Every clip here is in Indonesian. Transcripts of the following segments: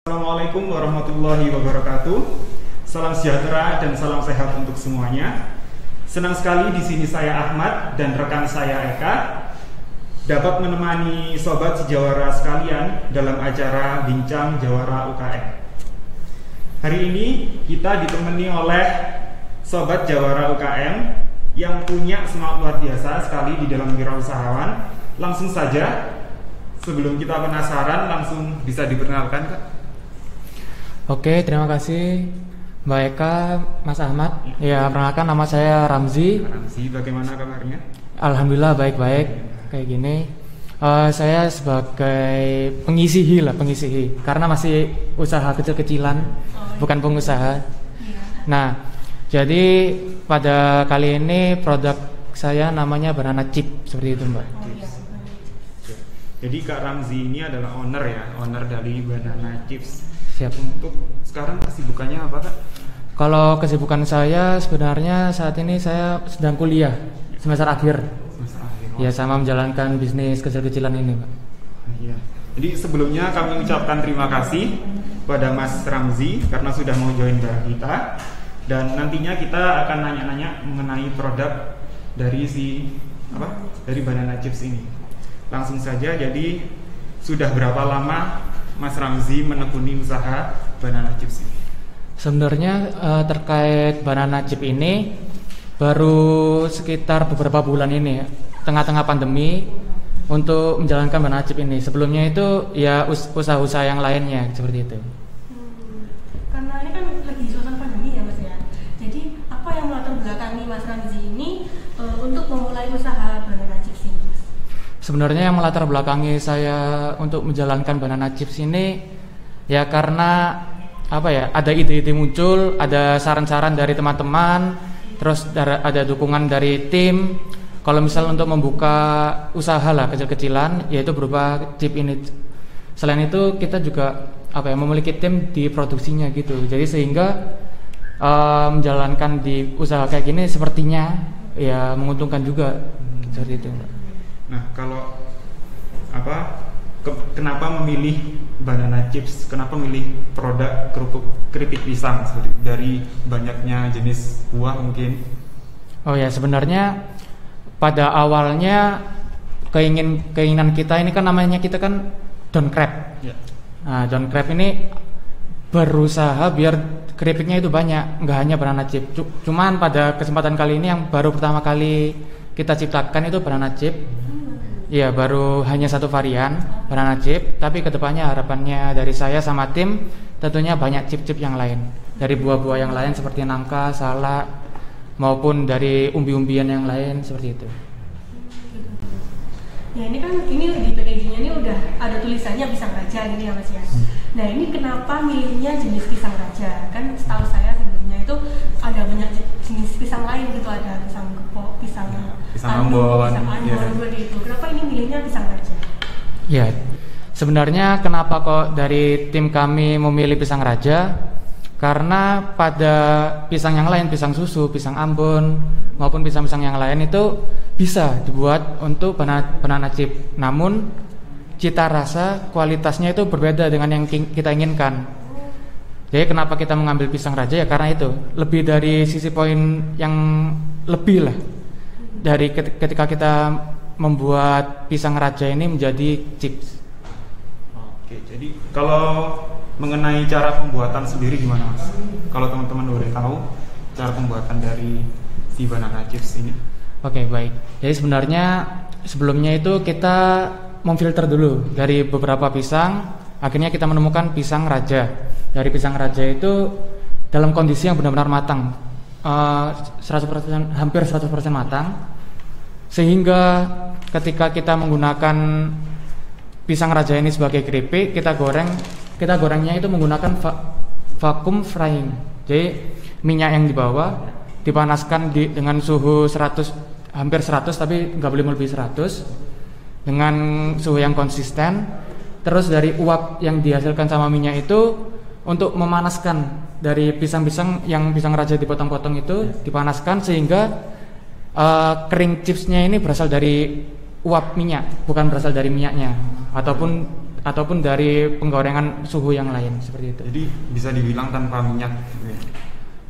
Assalamualaikum warahmatullahi wabarakatuh. Salam sejahtera dan salam sehat untuk semuanya. Senang sekali di sini saya Ahmad dan rekan saya Eka dapat menemani sobat sejawara sekalian dalam acara Bincang Jawara UKM. Hari ini kita ditemani oleh sobat Jawara UKM yang punya semangat luar biasa sekali di dalam wirausahawan. Langsung saja, sebelum kita penasaran, langsung bisa diperkenalkan, Kak. Oke, terima kasih Mbak Eka, Mas Ahmad. Ya, perkenalkan nama saya Ramzi. Ramzi, bagaimana kabarnya? Alhamdulillah baik-baik. Kayak gini, saya sebagai pengisi karena masih usaha kecil-kecilan, bukan pengusaha. Nah, jadi pada kali ini produk saya namanya banana chip, seperti itu, Mbak. Jadi Kak Ramzi ini adalah owner dari Banana Chips. Siap. Untuk sekarang kesibukannya apa, Kak? Kalau kesibukan saya sebenarnya saat ini saya sedang kuliah semester akhir. Ya, sama menjalankan bisnis kecil-kecilan ini, Pak. Iya. Jadi sebelumnya kami ucapkan terima kasih pada Mas Ramzi karena sudah mau join bareng kita. Dan nantinya kita akan nanya-nanya mengenai produk dari dari Banana Chips ini. Langsung saja, jadi sudah berapa lama Mas Ramzi menekuni usaha Banana Chips ini? Sebenarnya terkait Banana Chip ini baru sekitar beberapa bulan ini, tengah-tengah pandemi, untuk menjalankan Banana Chip ini. Sebelumnya itu ya usaha-usaha yang lainnya seperti itu. Karena ini kan lagi suasana pandemi ya, Mas ya. Jadi apa yang melatar belakangi Mas Ramzi ini untuk memulai usaha Banana Chips ini, Mas? Sebenarnya yang melatar belakangi saya untuk menjalankan Banana Chips ini ya karena ada ide-ide muncul, ada saran-saran dari teman-teman, terus ada dukungan dari tim. Kalau misal untuk membuka usaha lah kecil-kecilan, yaitu berupa chip ini. Selain itu kita juga memiliki tim di produksinya gitu. Jadi sehingga menjalankan di usaha kayak gini sepertinya ya menguntungkan juga seperti itu. Nah, kalau kenapa memilih Banana Chips? Kenapa memilih produk keripik pisang dari banyaknya jenis buah mungkin? Oh ya, sebenarnya pada awalnya keinginan kita ini kan namanya kita kan Don Crab. Ya. Nah, Don Crab ini berusaha biar keripiknya itu banyak, nggak hanya banana chip. Cuman pada kesempatan kali ini yang baru pertama kali kita ciptakan itu banana chip. Ya, baru hanya satu varian banana chip, tapi kedepannya harapannya dari saya sama tim tentunya banyak chip-chip yang lain, dari buah-buah yang lain seperti nangka, salak, maupun dari umbi-umbian yang lain seperti itu. Ya, ini di packagingnya ini udah ada tulisannya pisang raja gini ya, Mas ya. Nah, ini kenapa milihnya jenis pisang raja? Kan setahu saya sebelumnya itu ada banyak jenis pisang lain gitu, ada pisang kepok, pisang ambon, seperti itu. Kenapa ini milihnya pisang raja? Ya, sebenarnya kenapa kok dari tim kami memilih pisang raja? Karena pada pisang yang lain, pisang susu, pisang ambon, maupun pisang-pisang yang lain itu bisa dibuat untuk banana chip. Namun cita rasa, kualitasnya itu berbeda dengan yang kita inginkan. Jadi kenapa kita mengambil pisang raja ya karena itu lebih dari sisi poin yang lebih lah dari ketika kita membuat pisang raja ini menjadi chips. Oke, jadi kalau mengenai cara pembuatan sendiri gimana, Mas? Kalau teman-teman boleh tahu cara pembuatan dari si Banana Chips ini? Oke, baik. Jadi sebenarnya sebelumnya itu kita memfilter dulu dari beberapa pisang, akhirnya kita menemukan pisang raja. Dari pisang raja itu dalam kondisi yang benar-benar matang, 100%, hampir 100% matang, sehingga ketika kita menggunakan pisang raja ini sebagai keripik, kita gorengnya itu menggunakan vacuum frying. Jadi minyak yang dibawa dipanaskan dengan suhu hampir 100, tapi nggak boleh melebihi 100, dengan suhu yang konsisten. Terus dari uap yang dihasilkan sama minyak itu untuk memanaskan dari pisang-pisang yang pisang raja dipotong-potong itu dipanaskan sehingga kering chipsnya ini berasal dari uap minyak, bukan berasal dari minyaknya ataupun ataupun dari penggorengan suhu yang lain seperti itu. Jadi bisa dibilang tanpa minyak gitu ya.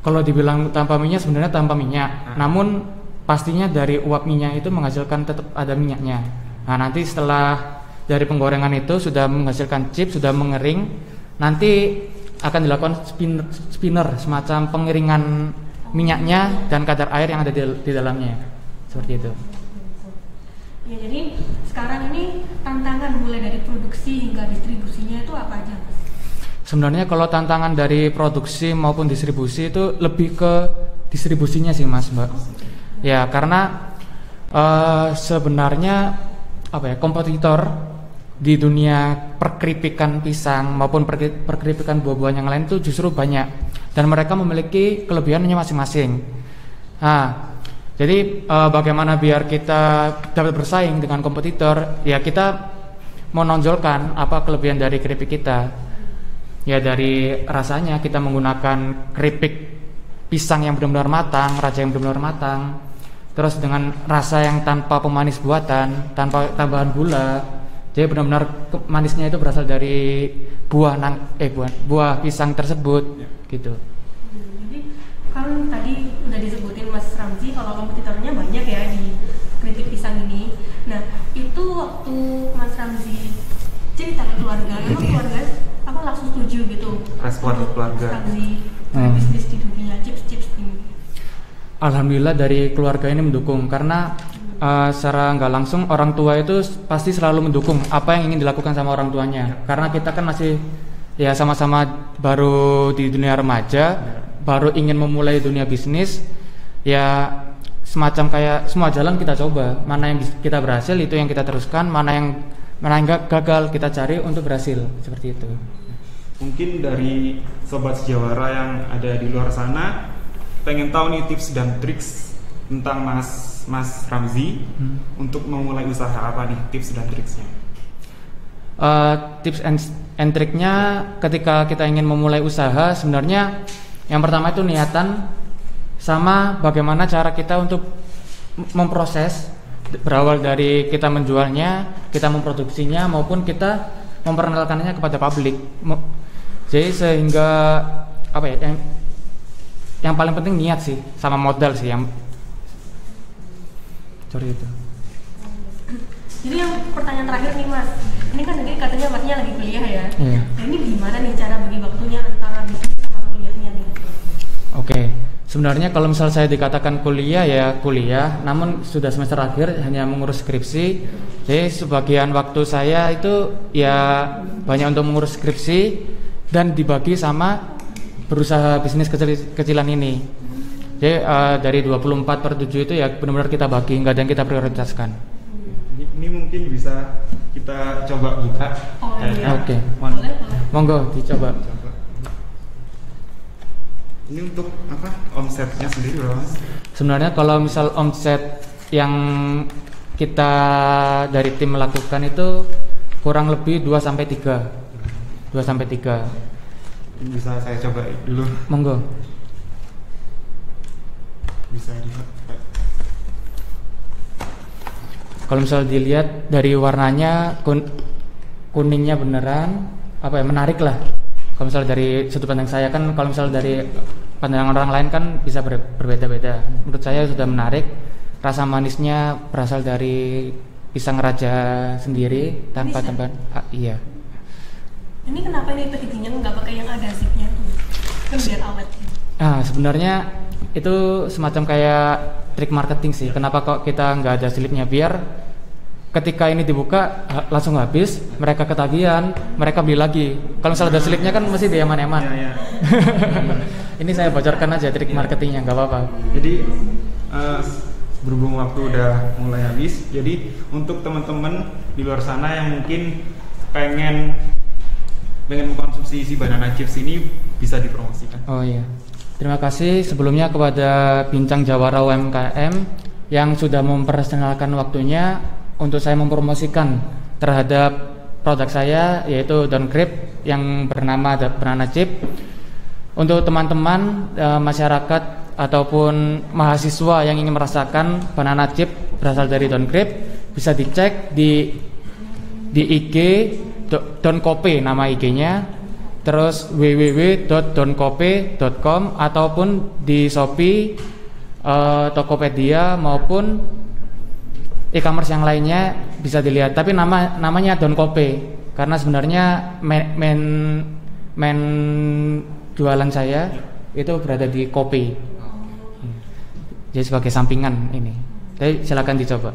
Kalau dibilang tanpa minyak, sebenarnya tanpa minyak. Namun pastinya dari uap minyak itu menghasilkan tetap ada minyaknya. Nah, nanti setelah dari penggorengan itu sudah menghasilkan chip, sudah mengering, nanti akan dilakukan spinner, semacam pengiringan minyaknya dan kadar air yang ada di dalamnya. Seperti itu. Ya, jadi sekarang ini tantangan mulai dari produksi hingga distribusinya itu apa aja, Mas? Sebenarnya kalau tantangan dari produksi maupun distribusi itu lebih ke distribusinya sih, Mas, Mbak. Ya, karena sebenarnya kompetitor di dunia perkeripikan pisang maupun perkeripikan buah-buahan yang lain itu justru banyak dan mereka memiliki kelebihannya masing-masing. Nah, jadi bagaimana biar kita dapat bersaing dengan kompetitor? Ya, kita menonjolkan apa kelebihan dari keripik kita. Ya, dari rasanya kita menggunakan keripik pisang yang benar-benar matang, raja yang benar-benar matang. Terus dengan rasa yang tanpa pemanis buatan, tanpa tambahan gula. Jadi benar-benar manisnya itu berasal dari buah pisang tersebut, gitu. Jadi kan tadi udah disebutin Mas Ramzi kalau kompetitornya banyak ya di keripik pisang ini. Nah, itu waktu Mas Ramzi cerita ke keluarga, emang keluarga apa langsung setuju gitu? Respon keluarga. Mas Ramzi bisnis di dunia chips ini. Alhamdulillah dari keluarga ini mendukung karena secara nggak langsung orang tua itu pasti selalu mendukung apa yang ingin dilakukan sama orang tuanya. Karena kita kan masih ya sama-sama baru di dunia remaja, baru ingin memulai dunia bisnis, ya semacam kayak semua jalan kita coba, mana yang kita berhasil itu yang kita teruskan, mana yang gagal kita cari untuk berhasil, seperti itu. Mungkin dari sobat sejawara yang ada di luar sana pengen tahu nih tips dan triks tentang Mas Ramzi untuk memulai usaha apa nih, tips dan triksnya? Tips and triknya ketika kita ingin memulai usaha sebenarnya yang pertama itu niatan sama bagaimana cara kita untuk memproses, berawal dari kita menjualnya, kita memproduksinya maupun kita memperkenalkannya kepada publik. Jadi sehingga yang paling penting niat sih sama modal sih yang itu. Jadi yang pertanyaan terakhir nih Mas, ini kan tadi katanya Masnya lagi kuliah ya. Iya. Nah, ini gimana nih cara bagi waktunya antara bisnis sama kuliahnya nih? Oke, sebenarnya kalau misal saya dikatakan kuliah ya kuliah, namun sudah semester akhir hanya mengurus skripsi. Jadi sebagian waktu saya itu ya banyak untuk mengurus skripsi dan dibagi sama berusaha bisnis kecilan ini. Jadi dari 24/7 itu ya benar-benar kita bagi, nggak ada yang kita prioritaskan. Ini mungkin bisa kita coba buka. Oh iya. Oke. Boleh. Monggo dicoba. Ini untuk apa? Omsetnya sendiri berapa, Mas? Sebenarnya kalau misal omset yang kita dari tim melakukan itu kurang lebih 2-3. 2-3. Ini bisa saya coba dulu. Monggo. Bisa dilihat. Kalau misal dilihat dari warnanya kuningnya beneran menarik lah. Kalau misal dari sudut pandang saya kan, kalau misal dari pandangan orang lain kan bisa berbeda-beda. Menurut saya sudah menarik. Rasa manisnya berasal dari pisang raja sendiri tanpa tambahan. Iya. Ini kenapa ini packagingnya nggak pakai yang ada zipnya tuh? Kan biar awet. Sebenarnya itu semacam kayak trik marketing sih. Kenapa kok kita nggak ada slipnya, biar ketika ini dibuka langsung habis, mereka ketagihan, mereka beli lagi. Kalau misalnya ada slipnya kan mesti diaman-aman. Ya. Ini saya bocorkan aja trik marketingnya, nggak apa-apa. Jadi berhubung waktu udah mulai habis, jadi untuk teman-teman di luar sana yang mungkin pengen mengkonsumsi si banana chips ini bisa dipromosikan. Oh iya. Terima kasih sebelumnya kepada Bincang Jawara UMKM yang sudah memperkenalkan waktunya untuk saya mempromosikan terhadap produk saya, yaitu Don Grip yang bernama Banana Chip. Untuk teman-teman masyarakat ataupun mahasiswa yang ingin merasakan banana chip berasal dari Don Grip, bisa dicek di IG Donkope nama IG-nya, terus www.donkope.com, ataupun di Shopee, Tokopedia maupun e-commerce yang lainnya bisa dilihat. Tapi namanya Donkope karena sebenarnya main jualan saya itu berada di Kopi. Jadi sebagai sampingan ini. Jadi silakan dicoba.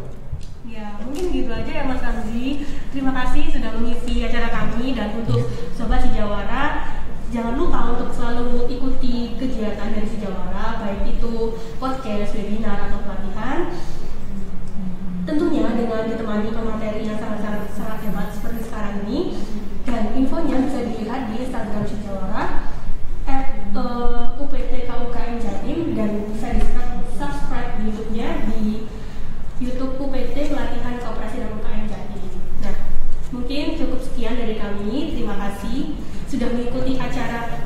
Ya, mungkin gitu aja ya Mas Ramzi. Terima kasih sudah mengisi acara kami, dan untuk Sobat Sejawara, jangan lupa untuk selalu ikuti kegiatan dari Sejawara, baik itu podcast, webinar, atau pelatihan. Tentunya dengan ditemani pemateri yang sangat hebat seperti sekarang ini. Dan infonya bisa dilihat di Instagram Sejawara @UPT-KUKM Jatim, dan bisa di-subscribe di YouTube-nya di YouTube UPT Pelatihan Koperasi dan UKM Jatim. Nah, mungkin cukup sekian dari kami. Terima kasih sudah mengikuti acara